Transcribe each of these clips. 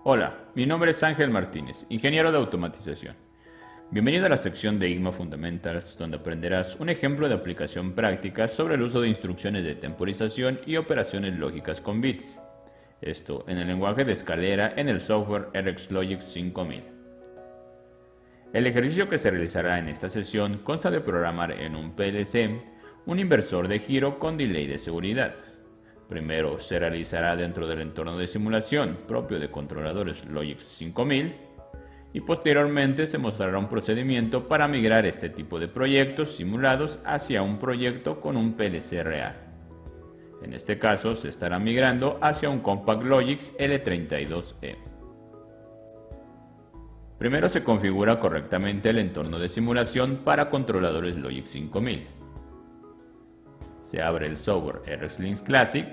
Hola, mi nombre es Ángel Martínez, ingeniero de automatización. Bienvenido a la sección de IGMA Fundamentals, donde aprenderás un ejemplo de aplicación práctica sobre el uso de instrucciones de temporización y operaciones lógicas con bits. Esto en el lenguaje de escalera en el software RxLogix 5000. El ejercicio que se realizará en esta sesión consta de programar en un PLC un inversor de giro con delay de seguridad. Primero se realizará dentro del entorno de simulación propio de controladores Logix 5000 y posteriormente se mostrará un procedimiento para migrar este tipo de proyectos simulados hacia un proyecto con un PLC real. En este caso se estará migrando hacia un Compact Logix L32E. Primero se configura correctamente el entorno de simulación para controladores Logix 5000. Se abre el software RxLinx Classic,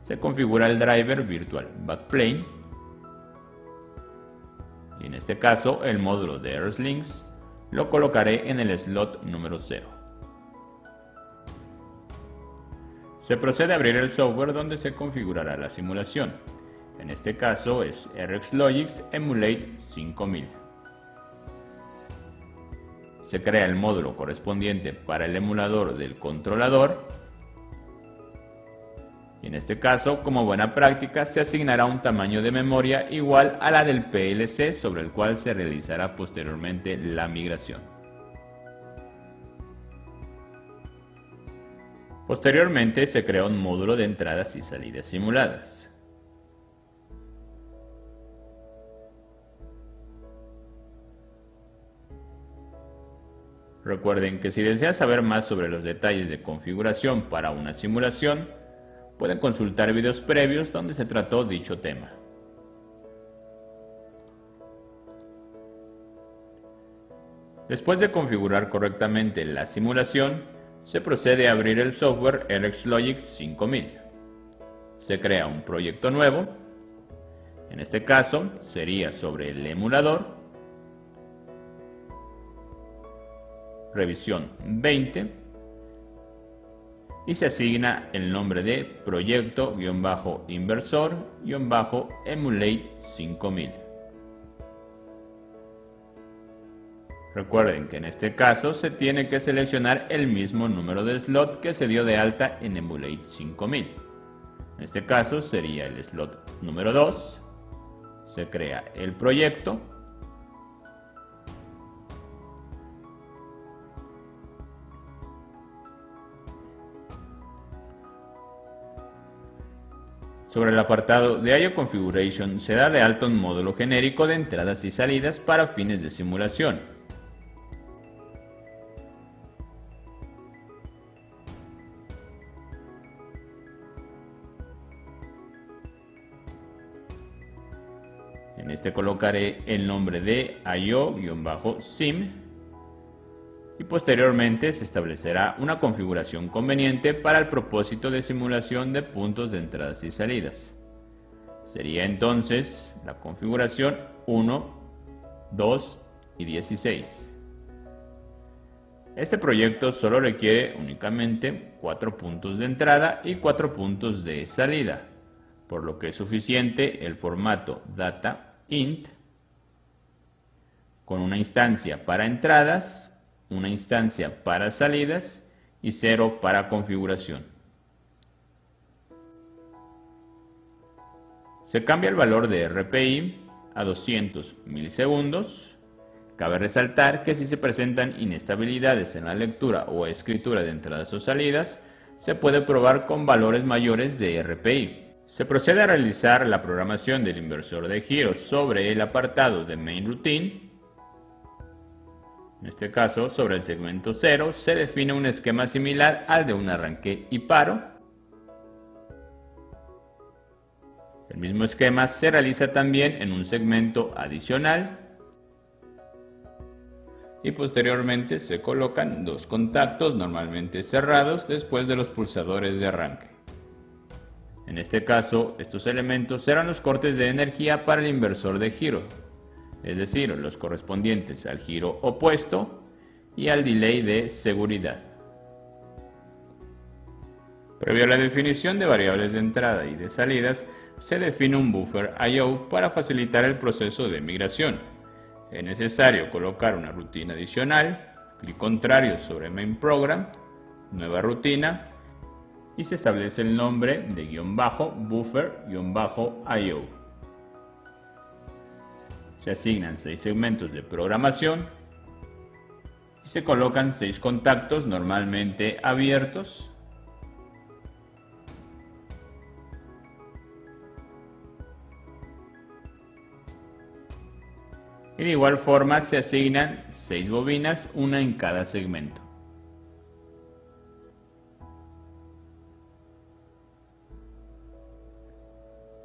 se configura el driver Virtual Backplane y en este caso el módulo de RxLinx lo colocaré en el slot número 0. Se procede a abrir el software donde se configurará la simulación. En este caso es RxLogix Emulate 5000. Se crea el módulo correspondiente para el emulador del controlador y en este caso, como buena práctica, se asignará un tamaño de memoria igual a la del PLC sobre el cual se realizará posteriormente la migración. Posteriormente se crea un módulo de entradas y salidas simuladas. Recuerden que si desean saber más sobre los detalles de configuración para una simulación, pueden consultar videos previos donde se trató dicho tema. Después de configurar correctamente la simulación, se procede a abrir el software RxLogix 5000. Se crea un proyecto nuevo. En este caso sería sobre el emulador. Revisión 20 y se asigna el nombre de proyecto-inversor-emulate 5000. Recuerden que en este caso se tiene que seleccionar el mismo número de slot que se dio de alta en Emulate 5000. En este caso sería el slot número 2. Se crea el proyecto. Sobre el apartado de I/O Configuration se da de alta un módulo genérico de entradas y salidas para fines de simulación. En este colocaré el nombre de IO-SIM y posteriormente se establecerá una configuración conveniente para el propósito de simulación de puntos de entradas y salidas. Sería entonces la configuración 1, 2 y 16. Este proyecto solo requiere únicamente 4 puntos de entrada y 4 puntos de salida, por lo que es suficiente el formato data int con una instancia para entradas, una instancia para salidas y 0 para configuración. Se cambia el valor de RPI a 200 milisegundos. Cabe resaltar que si se presentan inestabilidades en la lectura o escritura de entradas o salidas, se puede probar con valores mayores de RPI. Se procede a realizar la programación del inversor de giros sobre el apartado de Main Routine. En este caso, sobre el segmento 0 se define un esquema similar al de un arranque y paro. El mismo esquema se realiza también en un segmento adicional y posteriormente se colocan 2 contactos normalmente cerrados después de los pulsadores de arranque. En este caso, estos elementos serán los cortes de energía para el inversor de giro, es decir, los correspondientes al giro opuesto y al delay de seguridad. Previo a la definición de variables de entrada y de salidas, se define un buffer I/O para facilitar el proceso de migración. Es necesario colocar una rutina adicional, clic contrario sobre Main Program, nueva rutina, y se establece el nombre de --buffer-IO. Se asignan 6 segmentos de programación y se colocan 6 contactos normalmente abiertos. Y de igual forma se asignan 6 bobinas, una en cada segmento.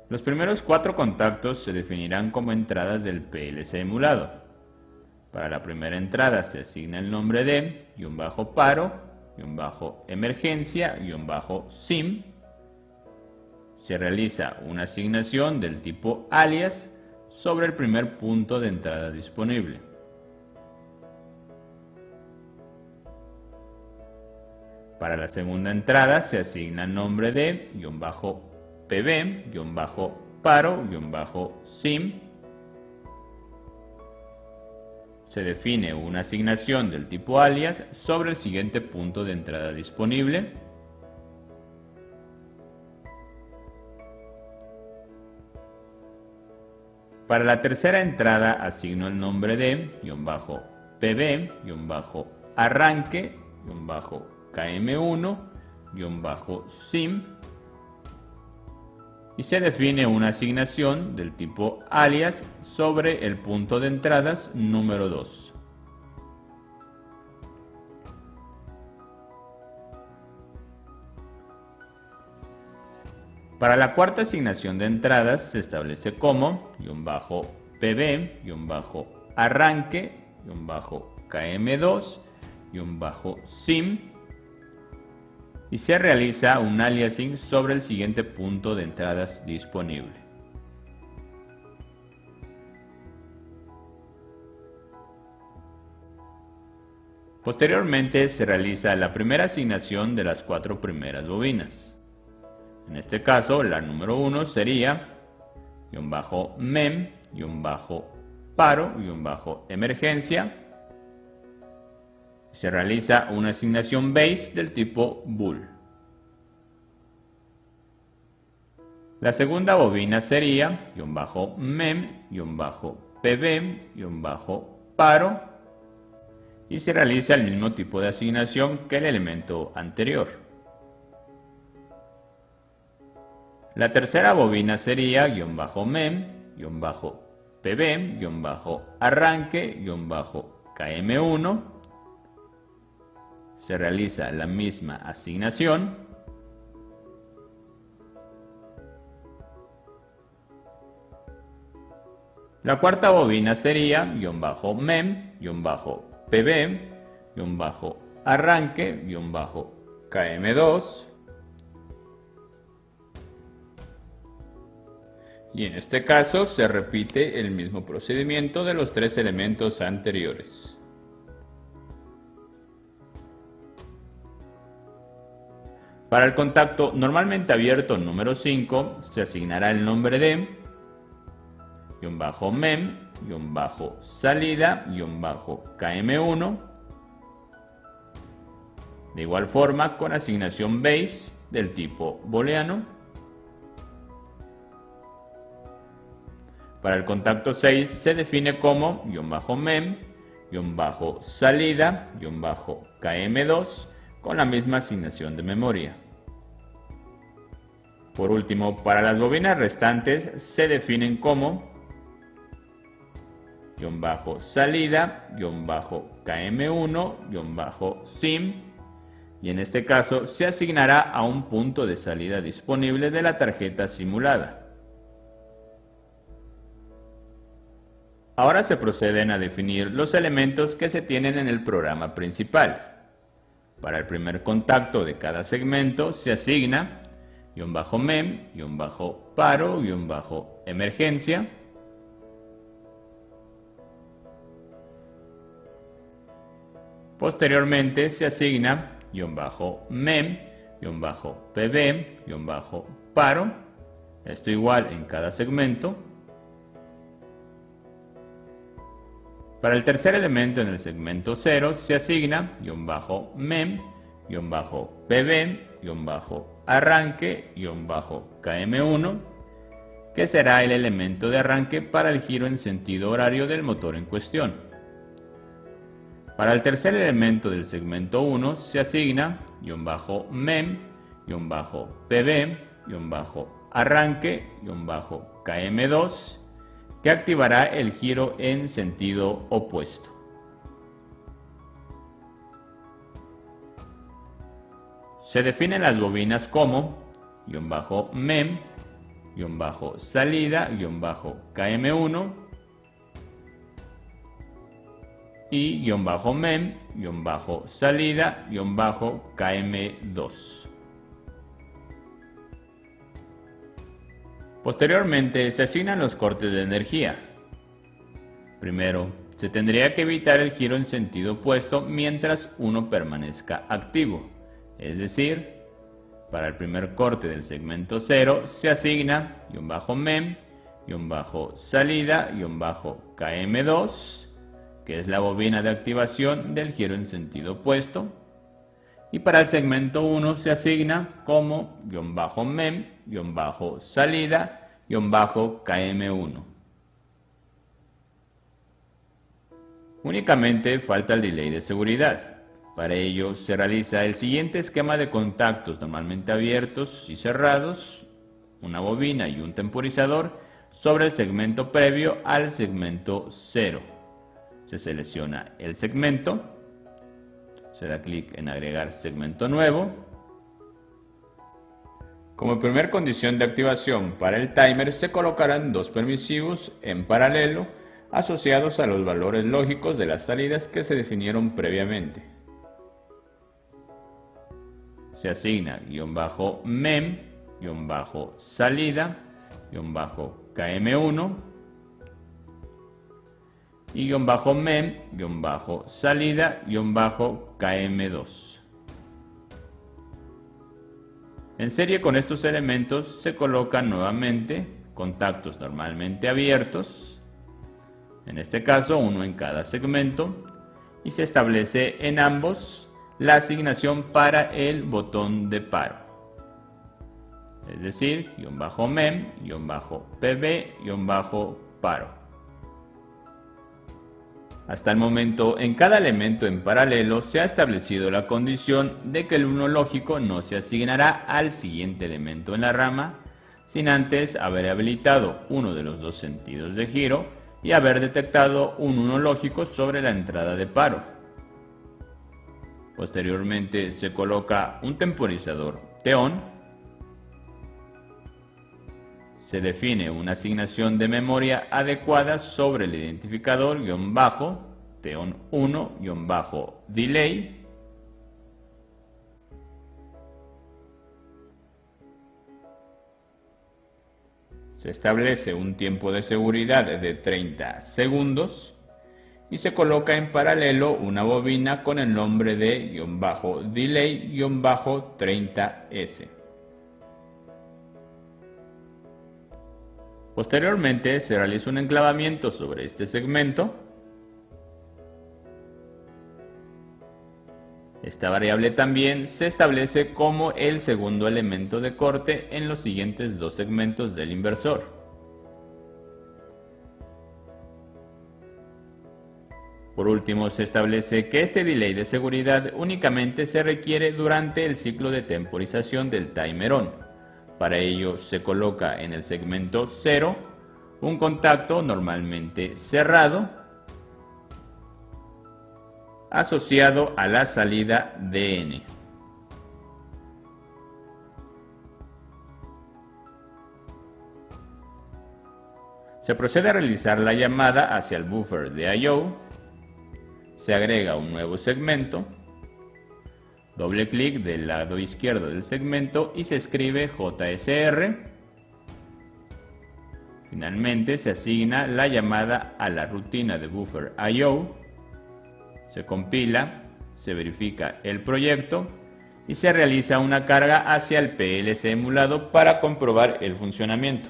Los primeros 4 contactos se definirán como entradas del PLC emulado. Para la primera entrada se asigna el nombre de --paro, --emergencia, --sim. Se realiza una asignación del tipo alias sobre el primer punto de entrada disponible. Para la segunda entrada se asigna el nombre de --pb, --paro, --sim. Se define una asignación del tipo alias sobre el siguiente punto de entrada disponible. Para la tercera entrada asigno el nombre de --pb, --arranque, --km1, --sim. Y se define una asignación del tipo alias sobre el punto de entradas número 2. Para la cuarta asignación de entradas se establece como --pb, --arranque, --km2, --sim. Y se realiza un aliasing sobre el siguiente punto de entradas disponible. Posteriormente se realiza la primera asignación de las 4 primeras bobinas. En este caso, la número 1 sería --mem, --paro, --emergencia. Se realiza una asignación base del tipo bool. La segunda bobina sería --mem, --pb, --paro, y se realiza el mismo tipo de asignación que el elemento anterior. La tercera bobina sería --mem, --pb, --arranque, --km1. Se realiza la misma asignación. La cuarta bobina sería --mem, --pb, --arranque, --km2. Y en este caso se repite el mismo procedimiento de los 3 elementos anteriores. Para el contacto normalmente abierto número 5 se asignará el nombre de --mem, --salida, --km1. De igual forma con asignación base del tipo booleano. Para el contacto 6 se define como --mem, --salida, --km2 con la misma asignación de memoria. Por último, para las bobinas restantes se definen como --salida, --km1, --sim, y en este caso se asignará a un punto de salida disponible de la tarjeta simulada. Ahora se proceden a definir los elementos que se tienen en el programa principal. Para el primer contacto de cada segmento se asigna --mem, --paro, --emergencia. Posteriormente se asigna --mem, paro, esto igual en cada segmento. Para el tercer elemento en el segmento 0 se asigna -mem, -pb, -arranque, -km1, que será el elemento de arranque para el giro en sentido horario del motor en cuestión. Para el tercer elemento del segmento 1 se asigna -mem, -pb, -arranque, -km2, que activará el giro en sentido opuesto. Se definen las bobinas como -mem, -salida, -km1 y -mem, -salida, -km2. Posteriormente se asignan los cortes de energía. Primero, se tendría que evitar el giro en sentido opuesto mientras uno permanezca activo. Es decir, para el primer corte del segmento 0 se asigna -mem, -salida, -km2, que es la bobina de activación del giro en sentido opuesto. Y para el segmento 1 se asigna como -mem, -salida, -km1. Únicamente falta el delay de seguridad. Para ello se realiza el siguiente esquema de contactos normalmente abiertos y cerrados, una bobina y un temporizador sobre el segmento previo al segmento 0. Se selecciona el segmento, se da clic en agregar segmento nuevo. Como primer condición de activación para el timer se colocarán dos permisivos en paralelo asociados a los valores lógicos de las salidas que se definieron previamente. Se asigna -mem, -salida, -km1 y -mem, -salida, -km2. En serie con estos elementos se colocan nuevamente contactos normalmente abiertos, en este caso uno en cada segmento, y se establece en ambos la asignación para el botón de paro, es decir, -mem, -pb, -paro. Hasta el momento, en cada elemento en paralelo se ha establecido la condición de que el 1 lógico no se asignará al siguiente elemento en la rama, sin antes haber habilitado uno de los dos sentidos de giro y haber detectado un 1 lógico sobre la entrada de paro. Posteriormente se coloca un temporizador T-on. Se define una asignación de memoria adecuada sobre el identificador -T-on1-delay. Se establece un tiempo de seguridad de 30 segundos y se coloca en paralelo una bobina con el nombre de -delay-30S. Posteriormente se realiza un enclavamiento sobre este segmento. Esta variable también se establece como el segundo elemento de corte en los siguientes dos segmentos del inversor. Por último, se establece que este delay de seguridad únicamente se requiere durante el ciclo de temporización del timer on. Para ello se coloca en el segmento 0 un contacto normalmente cerrado asociado a la salida DN. Se procede a realizar la llamada hacia el buffer de I/O. Se agrega un nuevo segmento. Doble clic del lado izquierdo del segmento y se escribe JSR. Finalmente se asigna la llamada a la rutina de buffer I/O. Se compila, se verifica el proyecto y se realiza una carga hacia el PLC emulado para comprobar el funcionamiento.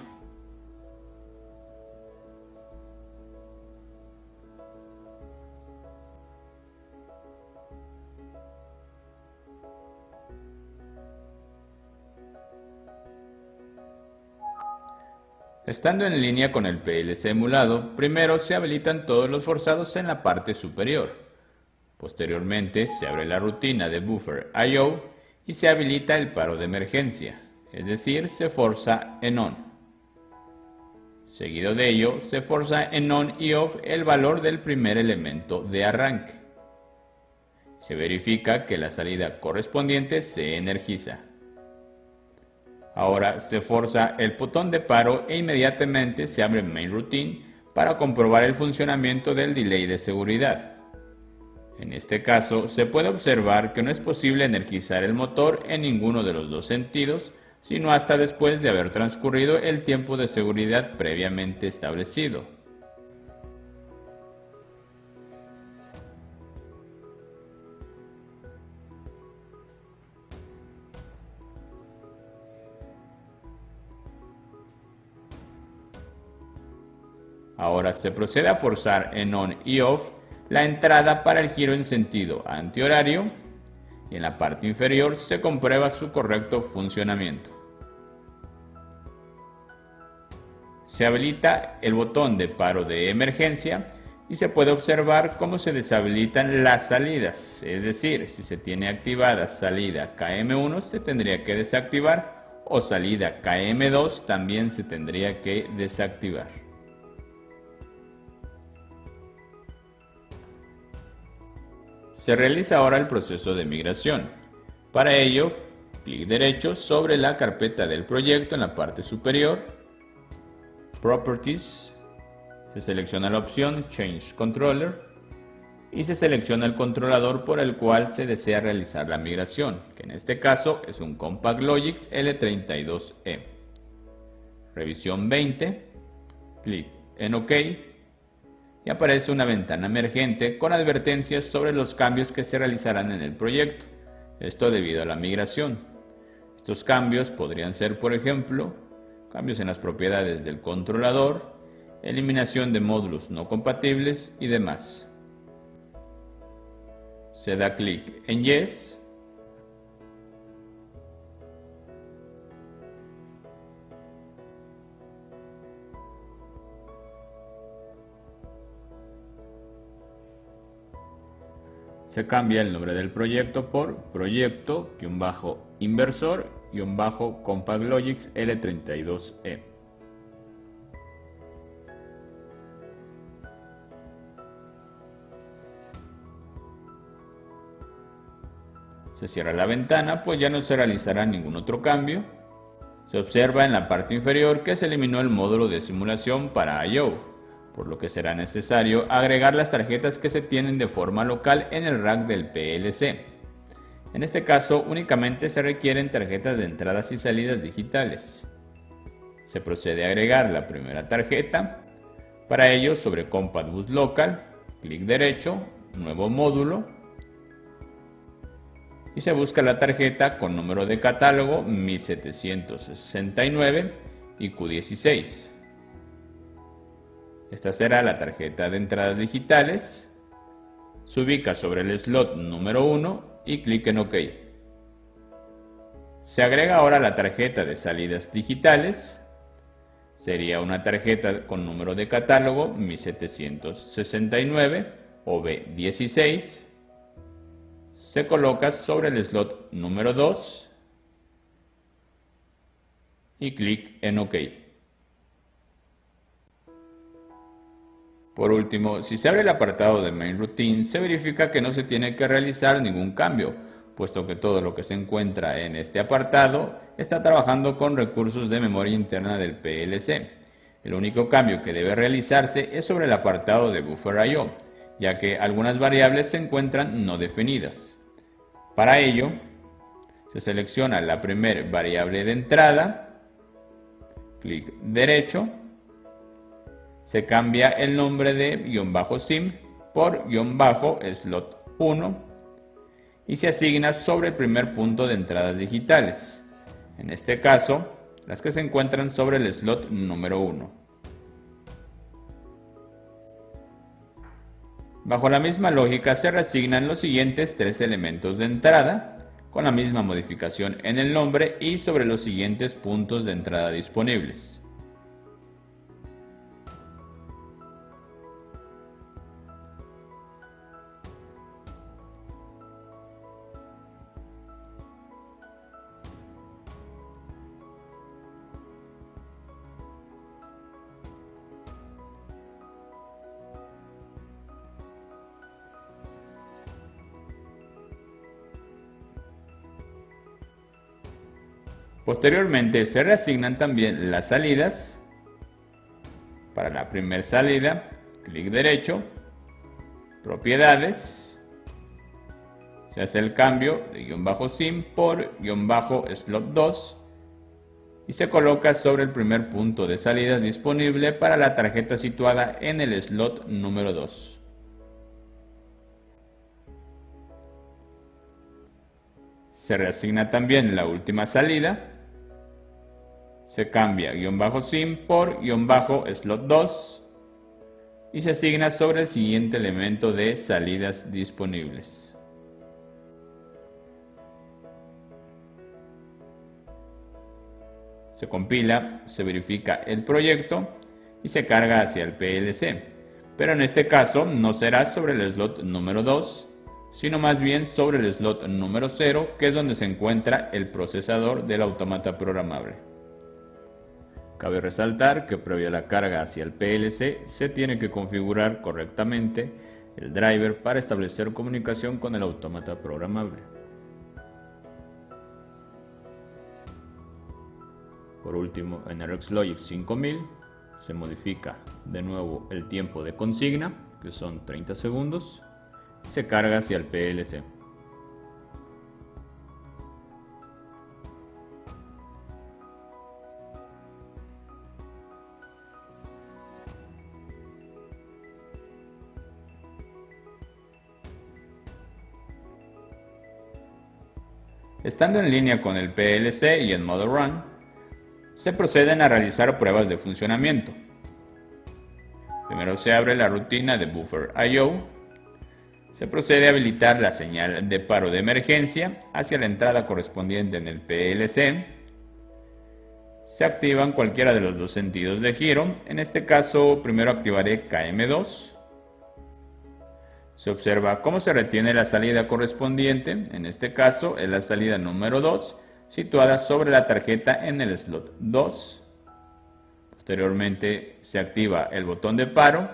Estando en línea con el PLC emulado, primero se habilitan todos los forzados en la parte superior. Posteriormente se abre la rutina de Buffer I/O y se habilita el paro de emergencia, es decir, se forza en ON. Seguido de ello, se forza en ON y OFF el valor del primer elemento de arranque. Se verifica que la salida correspondiente se energiza. Ahora se forza el botón de paro e inmediatamente se abre Main Routine para comprobar el funcionamiento del delay de seguridad. En este caso, se puede observar que no es posible energizar el motor en ninguno de los dos sentidos, sino hasta después de haber transcurrido el tiempo de seguridad previamente establecido. Ahora se procede a forzar en ON y OFF la entrada para el giro en sentido antihorario y en la parte inferior se comprueba su correcto funcionamiento. Se habilita el botón de paro de emergencia y se puede observar cómo se deshabilitan las salidas, es decir, si se tiene activada salida KM1 se tendría que desactivar o salida KM2 también se tendría que desactivar. Se realiza ahora el proceso de migración. Para ello, clic derecho sobre la carpeta del proyecto en la parte superior, Properties, se selecciona la opción Change Controller y se selecciona el controlador por el cual se desea realizar la migración, que en este caso es un CompactLogix L32E. Revisión 20, clic en OK y aparece una ventana emergente con advertencias sobre los cambios que se realizarán en el proyecto, esto debido a la migración. Estos cambios podrían ser, por ejemplo, cambios en las propiedades del controlador, eliminación de módulos no compatibles y demás. Se da clic en Yes. Se cambia el nombre del proyecto por Proyecto-Inversor-CompactLogix L32E. Se cierra la ventana, pues ya no se realizará ningún otro cambio. Se observa en la parte inferior que se eliminó el módulo de simulación para I/O, por lo que será necesario agregar las tarjetas que se tienen de forma local en el rack del PLC. En este caso, únicamente se requieren tarjetas de entradas y salidas digitales. Se procede a agregar la primera tarjeta. Para ello, sobre Compact Bus Local, clic derecho, Nuevo módulo, y se busca la tarjeta con número de catálogo 1769 y Q16. Esta será la tarjeta de entradas digitales. Se ubica sobre el slot número 1 y clic en OK. Se agrega ahora la tarjeta de salidas digitales. Sería una tarjeta con número de catálogo 1769 o B16. Se coloca sobre el slot número 2 y clic en OK. Por último, si se abre el apartado de Main Routine, se verifica que no se tiene que realizar ningún cambio, puesto que todo lo que se encuentra en este apartado está trabajando con recursos de memoria interna del PLC. El único cambio que debe realizarse es sobre el apartado de Buffer I/O, ya que algunas variables se encuentran no definidas. Para ello, se selecciona la primera variable de entrada, clic derecho, se cambia el nombre de --sim por --slot 1 y se asigna sobre el primer punto de entradas digitales, en este caso, las que se encuentran sobre el slot número 1. Bajo la misma lógica se reasignan los siguientes 3 elementos de entrada, con la misma modificación en el nombre y sobre los siguientes puntos de entrada disponibles. Posteriormente se reasignan también las salidas. Para la primera salida, clic derecho, propiedades, se hace el cambio de --sim por --slot 2 y se coloca sobre el primer punto de salidas disponible para la tarjeta situada en el slot número 2. Se reasigna también la última salida. Se cambia --sim por --slot 2 y se asigna sobre el siguiente elemento de salidas disponibles. Se compila, se verifica el proyecto y se carga hacia el PLC, pero en este caso no será sobre el slot número 2, sino más bien sobre el slot número 0, que es donde se encuentra el procesador del autómata programable. Cabe resaltar que previo a la carga hacia el PLC se tiene que configurar correctamente el driver para establecer comunicación con el autómata programable. Por último, en RxLogic 5000 se modifica de nuevo el tiempo de consigna, que son 30 segundos, y se carga hacia el PLC. Estando en línea con el PLC y en modo Run, se proceden a realizar pruebas de funcionamiento. Primero se abre la rutina de Buffer I/O. Se procede a habilitar la señal de paro de emergencia hacia la entrada correspondiente en el PLC. Se activan cualquiera de los dos sentidos de giro. En este caso, primero activaré KM2. Se observa cómo se retiene la salida correspondiente, en este caso es la salida número 2, situada sobre la tarjeta en el slot 2. Posteriormente se activa el botón de paro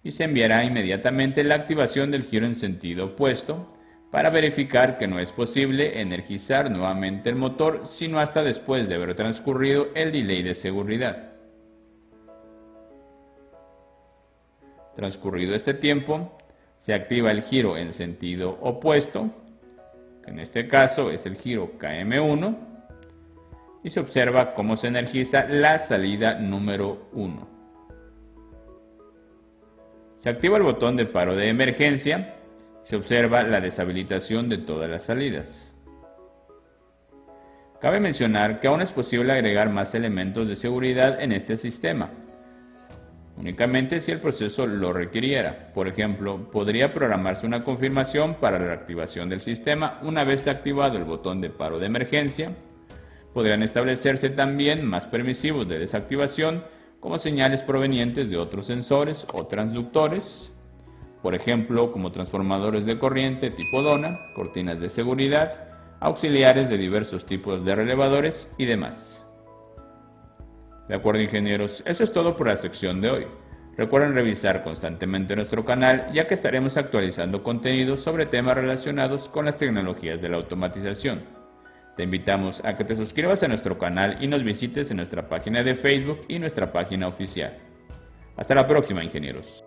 y se enviará inmediatamente la activación del giro en sentido opuesto para verificar que no es posible energizar nuevamente el motor sino hasta después de haber transcurrido el delay de seguridad. Transcurrido este tiempo, se activa el giro en sentido opuesto, que en este caso es el giro KM1, y se observa cómo se energiza la salida número 1. Se activa el botón de paro de emergencia, se observa la deshabilitación de todas las salidas. Cabe mencionar que aún es posible agregar más elementos de seguridad en este sistema, únicamente si el proceso lo requiriera. Por ejemplo, podría programarse una confirmación para la reactivación del sistema una vez activado el botón de paro de emergencia. Podrían establecerse también más permisivos de desactivación, como señales provenientes de otros sensores o transductores, por ejemplo, como transformadores de corriente tipo Dona, cortinas de seguridad, auxiliares de diversos tipos de relevadores y demás. De acuerdo, ingenieros, eso es todo por la sección de hoy. Recuerden revisar constantemente nuestro canal, ya que estaremos actualizando contenidos sobre temas relacionados con las tecnologías de la automatización. Te invitamos a que te suscribas a nuestro canal y nos visites en nuestra página de Facebook y nuestra página oficial. Hasta la próxima, ingenieros.